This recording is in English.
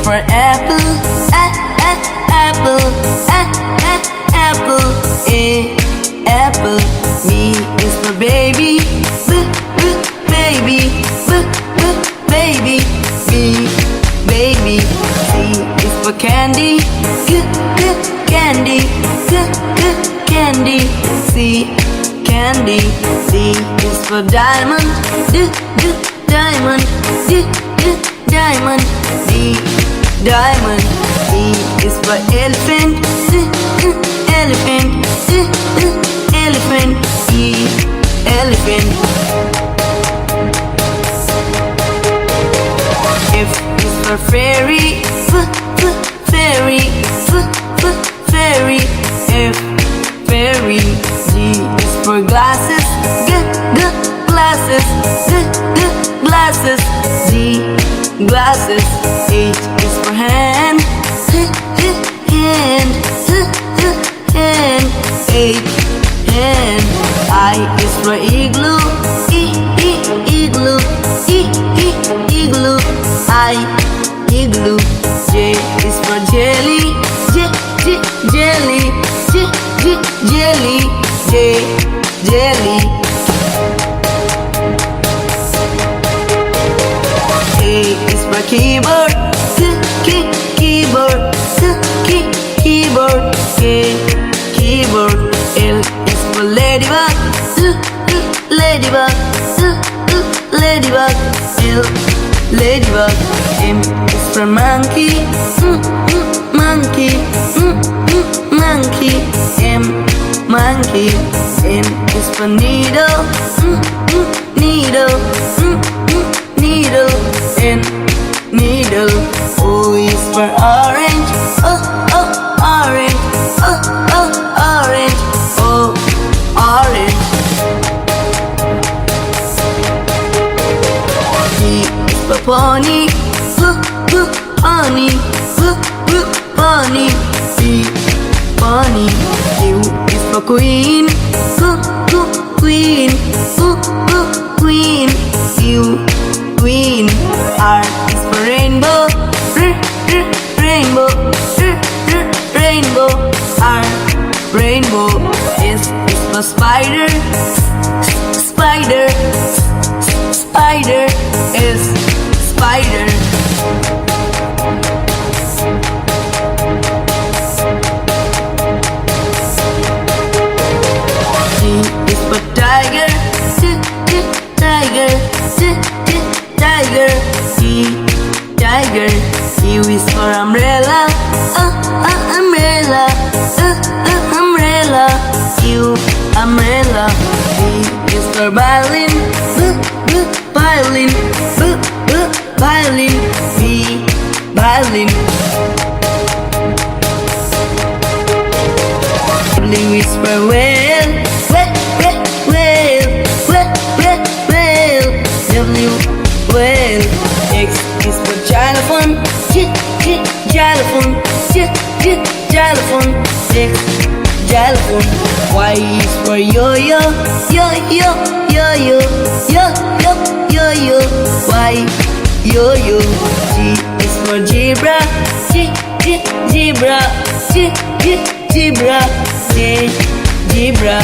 for apple, apple, apple. A, apple. B is for baby, baby, baby. B, baby. C is for candy, candy, candy. C, candy. D is for diamond, diamond, diamond. D, diamond. E is for elephant, elephant, elephant. E, elephant. F is for fairy, fairy, fairy. F, fairy. G is for glasses, glasses, glasses. G, glasses. H is for hand, hand, hand. H, hand. I is for igloo, igloo, igloo. I, igloo. J is for jelly, jelly, jelly. J, jelly. K is for keyboard, keyboard, keyboard. K, keyboard. L is for ladybug, ladybug, ladybug. L, ladybug. M is for monkey, monkey, monkey. M, monkey. N is for needle, needle, needle. N, needle. O is for orange, orange, orange. O, orange. P is for pony, pony, pony. P, pony. Q is for queen, queen, queen. Q, queen. R is for rainbow, rainbow, rainbow. R, rainbow. S is for spider, spider, spider. S, spider. T is for tiger, tiger, tiger. T, tiger. U is for umbrella, umbrella, umbrella. U, umbrella. V is for violin, violin, violin. V, violin. W is for whale, whale, whale. W, whale. X is for xylophone, xylophone, xylophone. X, xylophone. Y is for yo-yo, yo-yo, yo-yo, yo-yo, yo-yo. Y, yo-yo. G is for zebra, zebra, zebra. J, zebra.